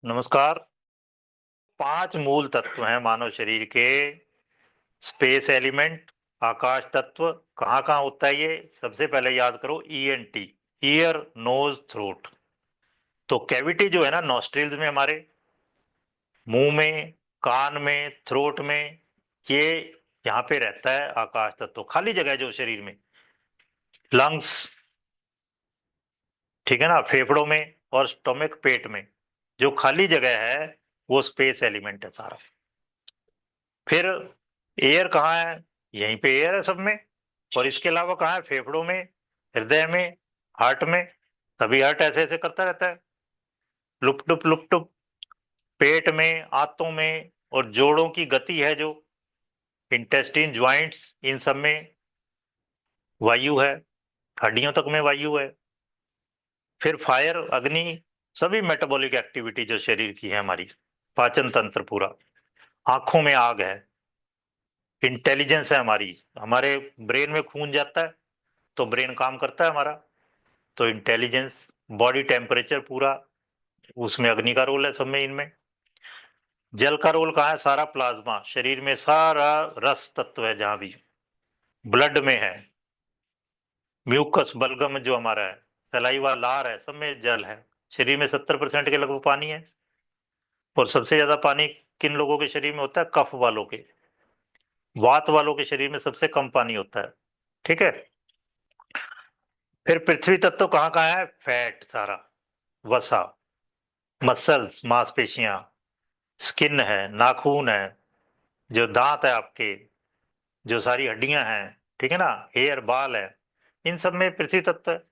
नमस्कार। 5 मूल तत्व हैं मानव शरीर के। स्पेस एलिमेंट, आकाश तत्व। कहाँ कहाँ होता है ये? सबसे पहले याद करो, ईएनटी, ईयर नोज थ्रोट। तो कैविटी जो है ना, नॉस्ट्रिल्स में हमारे, मुंह में, कान में, थ्रोट में, ये यहाँ पे रहता है आकाश तत्व। खाली जगह है जो शरीर में, लंग्स, ठीक है ना, फेफड़ों में और स्टोमक, पेट में जो खाली जगह है वो स्पेस एलिमेंट है सारा। फिर एयर कहाँ है? यहीं पे एयर है सब में। और इसके अलावा कहाँ है? फेफड़ों में, हृदय में, हार्ट में। तभी हार्ट ऐसे ऐसे करता रहता है, लुप टुप लुप टुप। पेट में, आंतों में, और जोड़ों की गति है जो इंटेस्टिन, ज्वाइंट्स, इन सब में वायु है। हड्डियों तक में वायु है। फिर फायर, अग्नि, सभी मेटाबॉलिक एक्टिविटी जो शरीर की है हमारी, पाचन तंत्र पूरा। आंखों में आग है। इंटेलिजेंस है हमारी, हमारे ब्रेन में खून जाता है तो ब्रेन काम करता है हमारा, तो इंटेलिजेंस। बॉडी टेम्परेचर पूरा, उसमें अग्नि का रोल है सब में, इनमें। जल का रोल कहाँ है? सारा प्लाज्मा, शरीर में सारा रस तत्व है जहां भी, ब्लड में है। म्यूकस, बलगम जो हमारा है, सलाइवा, लार है, सब में जल है। शरीर में 70% के लगभग पानी है। और सबसे ज्यादा पानी किन लोगों के शरीर में होता है? कफ वालों के। वात वालों के शरीर में सबसे कम पानी होता है। ठीक है। फिर पृथ्वी तत्व कहाँ कहाँ है? फैट सारा, वसा, मसल्स, मांसपेशियां, स्किन है, नाखून है, जो दांत है आपके, जो सारी हड्डियां हैं, ठीक है ना, हेयर, बाल है, इन सब में पृथ्वी तत्व है।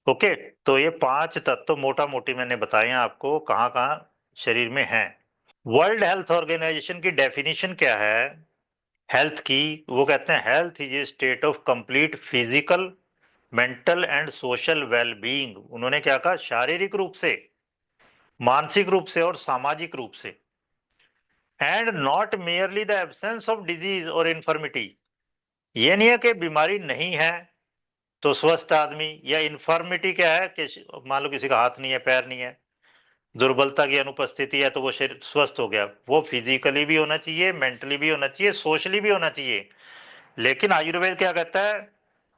ओके। तो ये 5 तत्व मोटा मोटी मैंने बताए हैं आपको कहाँ कहाँ शरीर में हैं। वर्ल्ड हेल्थ ऑर्गेनाइजेशन की डेफिनेशन क्या है हेल्थ की? वो कहते हैं health is a state of complete physical, mental and social wellbeing. उन्होंने क्या कहा? शारीरिक रूप से, मानसिक रूप से और सामाजिक रूप से। And not merely the absence of disease और इन्फर्मिटी। ये नहीं है कि बीमारी नहीं है तो स्वस्थ आदमी, या इन्फर्मिटी क्या है कि मान लो किसी का हाथ नहीं है, पैर नहीं है, दुर्बलता की अनुपस्थिति है, तो वो शरीर स्वस्थ हो गया। वो फिजिकली भी होना चाहिए, मेंटली भी होना चाहिए, सोशली भी होना चाहिए। लेकिन आयुर्वेद क्या कहता है?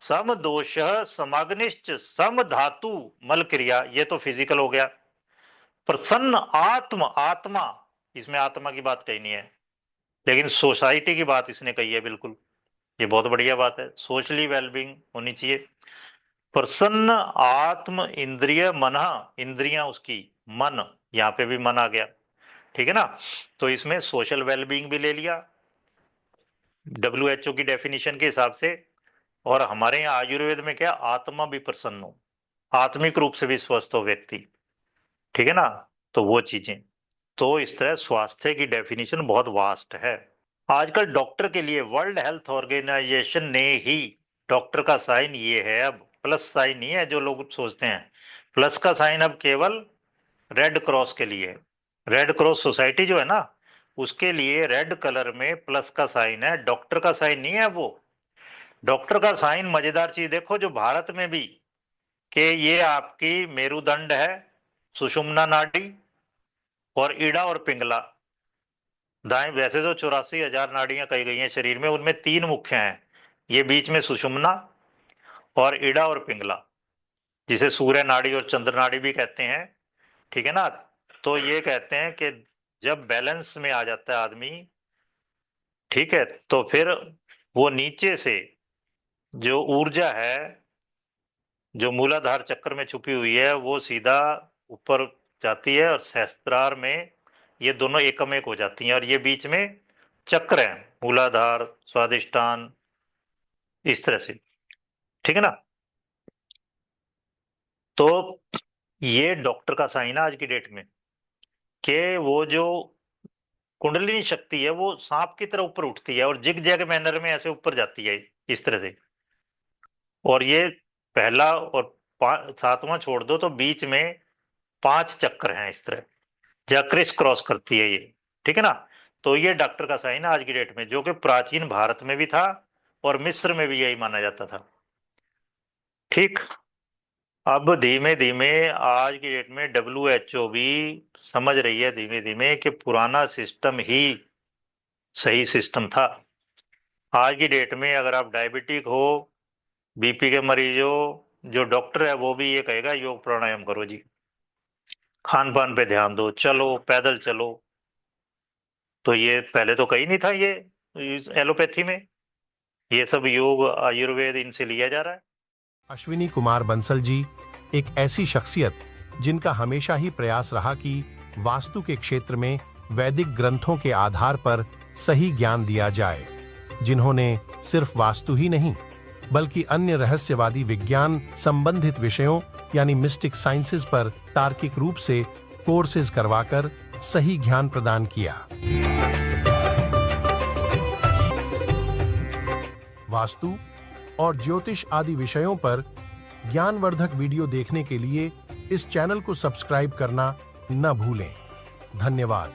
सम दोष समाग्निश्च सम धातु मल क्रिया। ये तो फिजिकल हो गया। प्रसन्न आत्म, आत्मा, इसमें आत्मा की बात कही नहीं है, लेकिन सोसाइटी की बात इसने कही है बिल्कुल। ये बहुत बढ़िया बात है, सोशली वेलबींग होनी चाहिए। प्रसन्न आत्म इंद्रिय मन, इंद्रियां उसकी, मन, यहाँ पे भी मन आ गया, ठीक है ना। तो इसमें सोशल वेलबींग भी ले लिया WHO की डेफिनेशन के हिसाब से। और हमारे यहाँ आयुर्वेद में क्या? आत्मा भी प्रसन्न हो, आत्मिक रूप से भी स्वस्थ हो व्यक्ति, ठीक है ना। तो वो चीजें, तो इस तरह स्वास्थ्य की डेफिनेशन बहुत वास्ट है। आजकल डॉक्टर के लिए वर्ल्ड हेल्थ ऑर्गेनाइजेशन ने ही, डॉक्टर का साइन ये है अब, प्लस साइन नहीं है जो लोग सोचते हैं। प्लस का साइन अब केवल रेड क्रॉस के लिए है। रेड क्रॉस सोसाइटी जो है ना, उसके लिए रेड कलर में प्लस का साइन है, डॉक्टर का साइन नहीं है वो। डॉक्टर का साइन, मजेदार चीज देखो जो भारत में भी, कि ये आपकी मेरुदंड है, सुषुम्ना नाड़ी, और ईड़ा और पिंगला। दाएं, वैसे तो 84,000 नाड़ियां कही गई हैं शरीर में, उनमें 3 मुख्य हैं। ये बीच में सुषुम्ना और ईड़ा और पिंगला, जिसे सूर्य नाड़ी और चंद्र नाड़ी भी कहते हैं, ठीक है ना। तो ये कहते हैं कि जब बैलेंस में आ जाता है आदमी, ठीक है, तो फिर वो नीचे से जो ऊर्जा है, जो मूलाधार चक्र में छुपी हुई है, वो सीधा ऊपर जाती है, और सहस्त्रार में ये दोनों एकम एक हो जाती हैं, और ये बीच में चक्र है, मूलाधार, स्वादिष्टान, इस तरह से, ठीक है ना। तो ये डॉक्टर का साइन है आज की डेट में, कि वो जो कुंडलिनी शक्ति है वो सांप की तरह ऊपर उठती है और जिग जैग मैनर में ऐसे ऊपर जाती है, इस तरह से। और ये पहला और 7वां छोड़ दो तो बीच में 5 चक्र हैं इस तरह, या क्रिस क्रॉस करती है ये, ठीक है ना। तो ये डॉक्टर का साइन है आज की डेट में, जो कि प्राचीन भारत में भी था और मिस्र में भी यही माना जाता था। ठीक। अब धीमे धीमे आज की डेट में WHO भी समझ रही है धीमे धीमे कि पुराना सिस्टम ही सही सिस्टम था। आज की डेट में अगर आप डायबिटिक हो, बीपी के मरीज हो, जो डॉक्टर है वो भी ये कहेगा योग प्राणायाम करो जी, खान पान पे ध्यान दो, चलो पैदल चलो। तो ये पहले तो कहीं नहीं था ये एलोपैथी में, ये सब योग आयुर्वेद इनसे लिया जा रहा है। अश्विनी कुमार बंसल जी एक ऐसी शख्सियत जिनका हमेशा ही प्रयास रहा कि वास्तु के क्षेत्र में वैदिक ग्रंथों के आधार पर सही ज्ञान दिया जाए, जिन्होंने सिर्फ वास्तु ही नहीं बल्कि अन्य रहस्यवादी विज्ञान संबंधित विषयों यानी मिस्टिक साइंसेज पर तार्किक रूप से कोर्सेज करवाकर सही ज्ञान प्रदान किया। वास्तु और ज्योतिष आदि विषयों पर ज्ञानवर्धक वीडियो देखने के लिए इस चैनल को सब्सक्राइब करना न भूलें। धन्यवाद।